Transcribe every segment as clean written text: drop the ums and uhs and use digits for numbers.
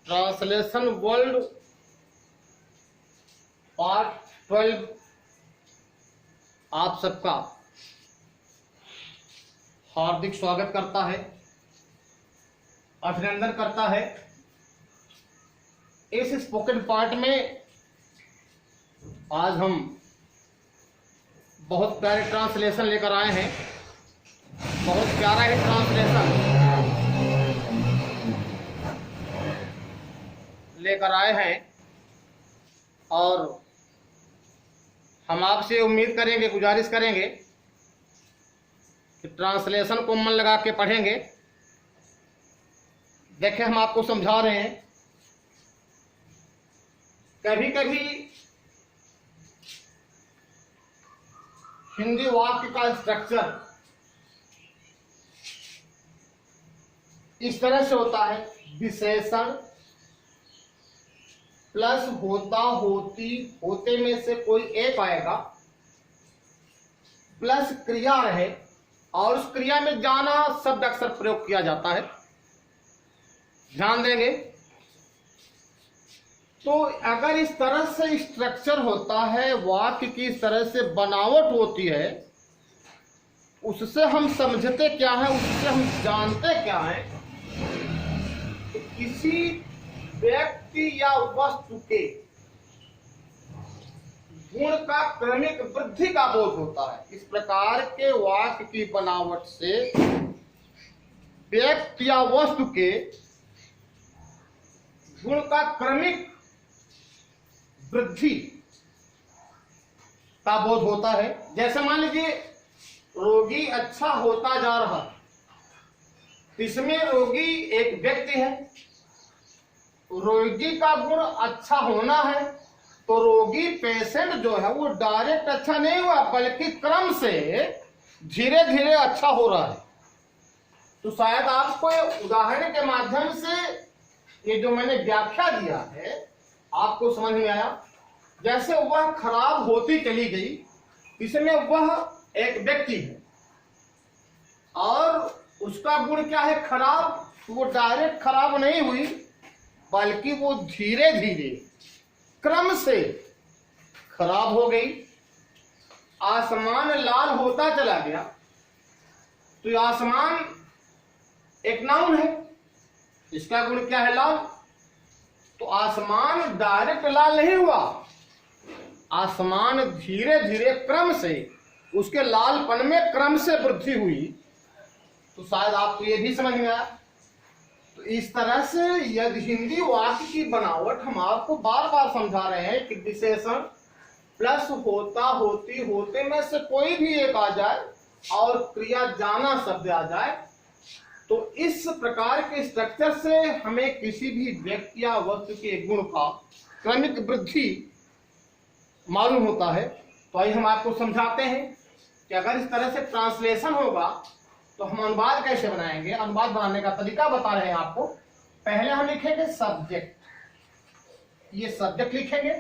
Translation world part 12 आप सबका हार्दिक स्वागत करता है, अभिनंदन करता है। इस स्पोकन पार्ट में आज हम बहुत प्यारे ट्रांसलेशन लेकर आए हैं। बहुत प्यारा है ट्रांसलेशन लेकर आए हैं और हम आपसे उम्मीद करेंगे, गुजारिश करेंगे कि ट्रांसलेशन को मन लगा के पढ़ेंगे। देखें, हम आपको समझा रहे हैं, कभी कभी हिंदी वाक्य का स्ट्रक्चर इस तरह से होता है, विशेषण प्लस होता, होती, होते में से कोई एक आएगा, प्लस क्रिया रहे और उस क्रिया में जाना शब्द अक्सर प्रयोग किया जाता है। ध्यान देंगे तो अगर इस तरह से स्ट्रक्चर होता है, वाक्य की इस तरह से बनावट होती है, उससे हम समझते क्या है, उससे हम जानते क्या है, किसी व्यक्ति या वस्तु के गुण का क्रमिक वृद्धि का बोध होता है। इस प्रकार के वाक्य की बनावट से व्यक्ति या वस्तु के गुण का क्रमिक वृद्धि का बोध होता है। जैसे मान लीजिए रोगी अच्छा होता जा रहा है, इसमें रोगी एक व्यक्ति है, रोगी का गुण अच्छा होना है, तो रोगी पेशेंट जो है वो डायरेक्ट अच्छा नहीं हुआ, बल्कि क्रम से धीरे धीरे अच्छा हो रहा है। तो शायद आपको उदाहरण के माध्यम से ये जो मैंने व्याख्या दिया है आपको समझ में आया। जैसे वह खराब होती चली गई, इसमें वह एक व्यक्ति है और उसका गुण क्या है, खराब। वो डायरेक्ट खराब नहीं हुई, बल्कि वो धीरे धीरे क्रम से खराब हो गई। आसमान लाल होता चला गया, तो ये आसमान एक नाउन है, इसका गुण क्या है, लाल। तो आसमान डायरेक्ट लाल नहीं हुआ, आसमान धीरे धीरे क्रम से उसके लालपन में क्रम से वृद्धि हुई। तो शायद आपको ये भी समझ में आया। तो इस तरह से यदि हिंदी वाक्य की बनावट हम आपको बार बार समझा रहे हैं कि विशेषण प्लस होता, होती, होते में से कोई भी एक आ जाए और क्रिया जाना शब्द आ जाए, तो इस प्रकार के स्ट्रक्चर से हमें किसी भी व्यक्ति या वस्तु के गुण का क्रमिक वृद्धि मालूम होता है। तो आइए हम आपको समझाते हैं कि अगर इस तरह से ट्रांसलेशन होगा तो हम अनुवाद कैसे बनाएंगे। अनुवाद बनाने का तरीका बता रहे हैं आपको। पहले हम लिखेंगे सब्जेक्ट, ये सब्जेक्ट लिखेंगे,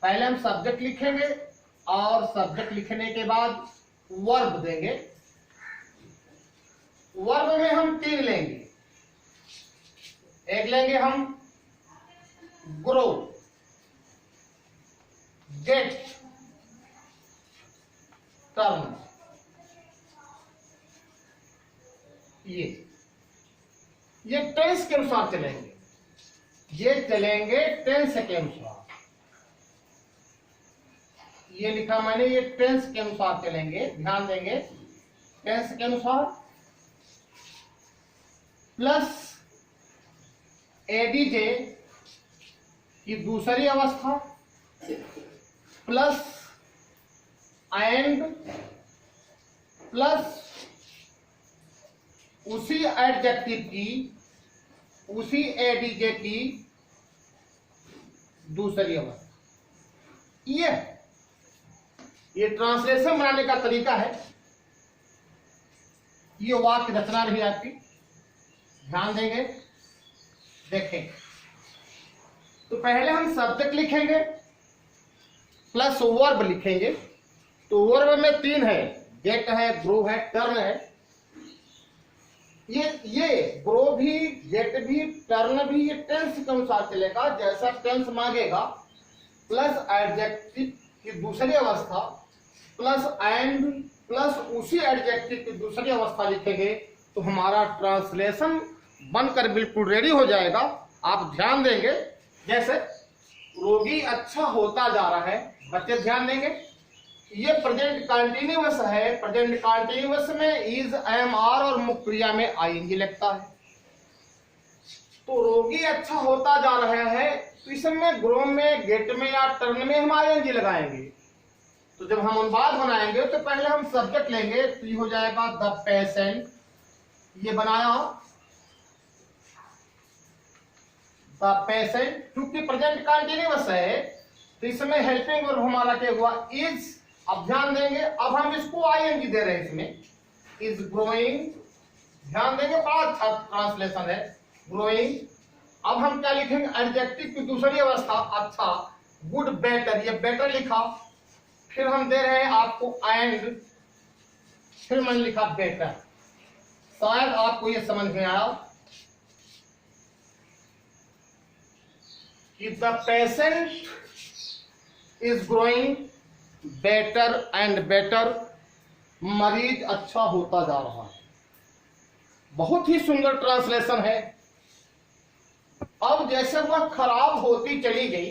पहले हम सब्जेक्ट लिखेंगे और सब्जेक्ट लिखने के बाद वर्ब देंगे। वर्ब में हम 3 लेंगे। एक लेंगे हम ग्रो, गेट, टर्न। ये टेंस के अनुसार चलेंगे, ये चलेंगे टेंस के अनुसार। ये लिखा मैंने, ये टेंस के अनुसार चलेंगे। ध्यान देंगे, टेंस के अनुसार प्लस एडीजे की दूसरी अवस्था प्लस एंड प्लस उसी एडजेक्टिव की, उसी एडीजे की दूसरी अवस्था। ये ट्रांसलेशन बनाने का तरीका है। ये वाक्य रचना रही आपकी, ध्यान देंगे। देखें, तो पहले हम सब्जेक्ट लिखेंगे प्लस वर्ब लिखेंगे। तो वर्ब में 3 है, गेट है, ग्रो है, टर्न है। ये ग्रो भी, गेट भी, टर्न भी, ये टेंस के अनुसार चलेगा। जैसा टेंस मांगेगा प्लस एडजेक्टिव की दूसरी अवस्था प्लस एंड प्लस उसी एडजेक्टिव की दूसरी अवस्था लिखेंगे तो हमारा ट्रांसलेशन बनकर बिल्कुल रेडी हो जाएगा। आप ध्यान देंगे, जैसे रोगी अच्छा होता जा रहा है, बच्चे ध्यान देंगे, ये प्रेजेंट कंटिन्यूअस है। प्रेजेंट कंटिन्यूअस में इज, एम, आर और मुख्य क्रिया में आईएनजी लगता है। तो रोगी अच्छा होता जा रहा है, तो इसमें ग्रो में, गेट में या टर्न में हम आईएनजी लगाएंगे। तो जब हम अनुवाद बनाएंगे तो पहले हम सब्जेक्ट लेंगे, तो ये हो जाएगा द पेशेंट, ये बनाया द पेशेंट। क्योंकि प्रेजेंट कंटिन्यूअस है तो इसमें हेल्पिंग वर्ब हमारा क्या हुआ, इज। अब ध्यान देंगे, अब हम इसको आईएनजी दे रहे हैं, इसमें इज ग्रोइंग। ध्यान देंगे, बड़ा अच्छा ट्रांसलेशन है, ग्रोइंग। अब हम क्या लिखेंगे, एडजेक्टिव की दूसरी अवस्था, अच्छा, गुड, बेटर, ये बेटर लिखा। फिर हम दे रहे हैं आपको एंड, फिर मैंने लिखा बेटर। शायद आपको ये समझ में आया कि the patient is growing better and better, मरीज अच्छा होता जा रहा है। बहुत ही सुंदर ट्रांसलेशन है। अब जैसे वह खराब होती चली गई,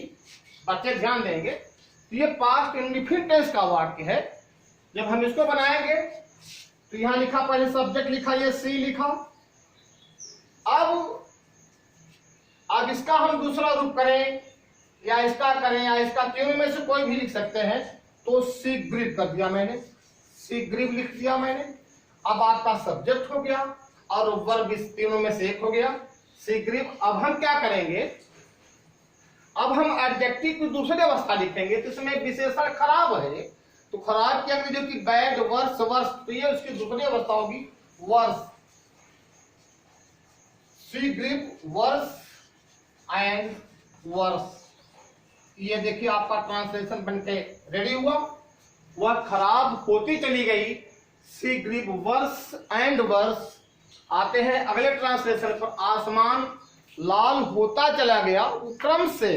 बच्चे ध्यान देंगे, तो ये पास्ट इंडिफिनिट टेंस का वाक्य है। जब हम इसको बनाएंगे तो यहां लिखा, पहले सब्जेक्ट लिखा, ये सी लिखा। अब इसका हम दूसरा रूप करें या इसका करें या इसका, तीनों में से कोई भी लिख सकते हैं। तो शीघ्र कर दिया मैंने, शीघ्र लिख दिया मैंने। अब आपका सब्जेक्ट हो गया और वर्ब इस तीनों में से एक हो गया, शीघ्र। अब हम क्या करेंगे, अब हम एडजेक्टिव की दूसरी अवस्था लिखेंगे, तो इसमें विशेषण खराब है, तो खराब क्या जो कि बैड, वर्स, वर्स, तो ये उसकी दूसरी अवस्था होगी वर्स। शीघ्र, वर्स एंड वर्स। ये देखिए आपका ट्रांसलेशन बनके रेडी हुआ। वह खराब होती चली गई, शीघ्र, वर्स एंड वर्स। आते हैं अगले ट्रांसलेशन पर, आसमान लाल होता चला गया, क्रम से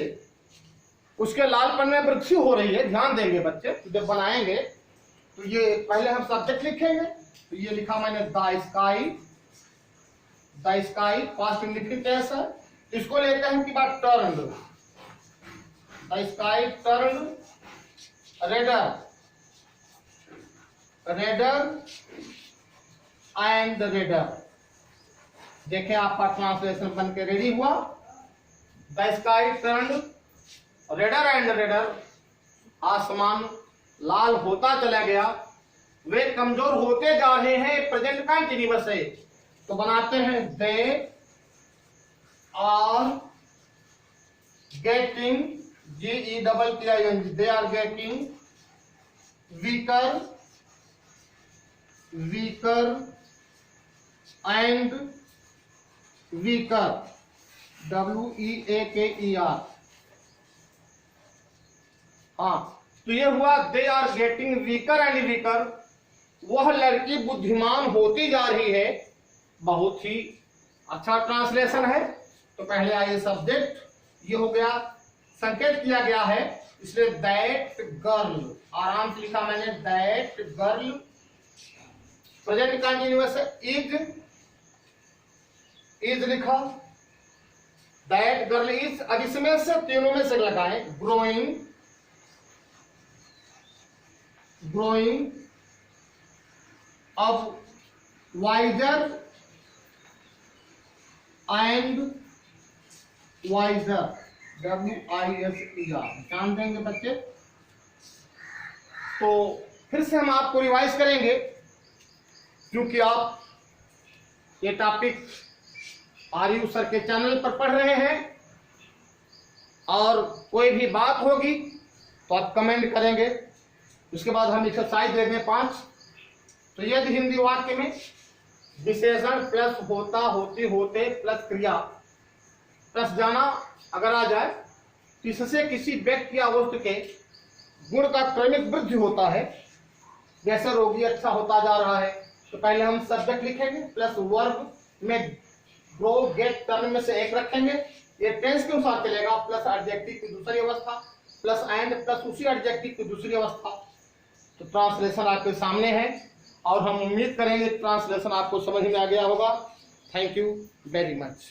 उसके लालपन में वृद्धि हो रही है। ध्यान देंगे बच्चे, जब बनाएंगे तो ये पहले हम सब्जेक्ट लिखेंगे, तो ये लिखा मैंने the sky, the sky past indefinite tense है। इसको लेते हैं कि बात turn, the sky turn redder, redder and redder. देखें आपका ट्रांसलेशन बन के रेडी हुआ, the sky turn redder and redder, आसमान लाल होता चला गया, वे कमजोर होते जा रहे हैं, प्रेजेंट कंटिन्यूअस है। तो बनाते हैं they are getting, GETTING, they are getting weaker, weaker and weaker, WEAKER। हाँ, तो ये हुआ they are getting weaker and weaker, वह लड़की बुद्धिमान होती जा रही है। बहुत ही अच्छा ट्रांसलेशन है। तो पहले आइए सब्जेक्ट, ये हो गया, संकेत किया गया है, इसलिए दैट गर्ल, आराम से लिखा मैंने that girl. Present continuous is लिखा, दैट गर्ल इज। अब इसमें से तीनों में से लगाएं, ग्रोइंग, ग्रोइंग। अब वाइजर एंड वाइजर, WISER। ध्यान देंगे बच्चे। तो फिर से हम आपको रिवाइज करेंगे, क्योंकि आप ये टॉपिक आरयू सर के चैनल पर पढ़ रहे हैं, और कोई भी बात होगी तो आप कमेंट करेंगे। उसके बाद हम एक्सरसाइज देंगे 5। तो यदि हिंदी वाक्य में विशेषण प्लस होता, होती, होते प्लस क्रिया प्लस जाना अगर आ जाए, तो इससे किसी व्यक्ति या वस्तु के गुण का क्रमिक वृद्धि होता है। जैसे रोगी अच्छा होता जा रहा है, तो पहले हम सब्जेक्ट लिखेंगे प्लस वर्ब में ग्रो गेट टर्म में से एक रखेंगे, ये टेंस के अनुसार चलेगा, प्लस एडजेक्टिव की दूसरी अवस्था प्लस एंड प्लस उसी एडजेक्टिव की दूसरी अवस्था। तो ट्रांसलेशन आपके सामने है और हम उम्मीद करेंगे ट्रांसलेशन आपको समझ में आ गया होगा। Thank you very much.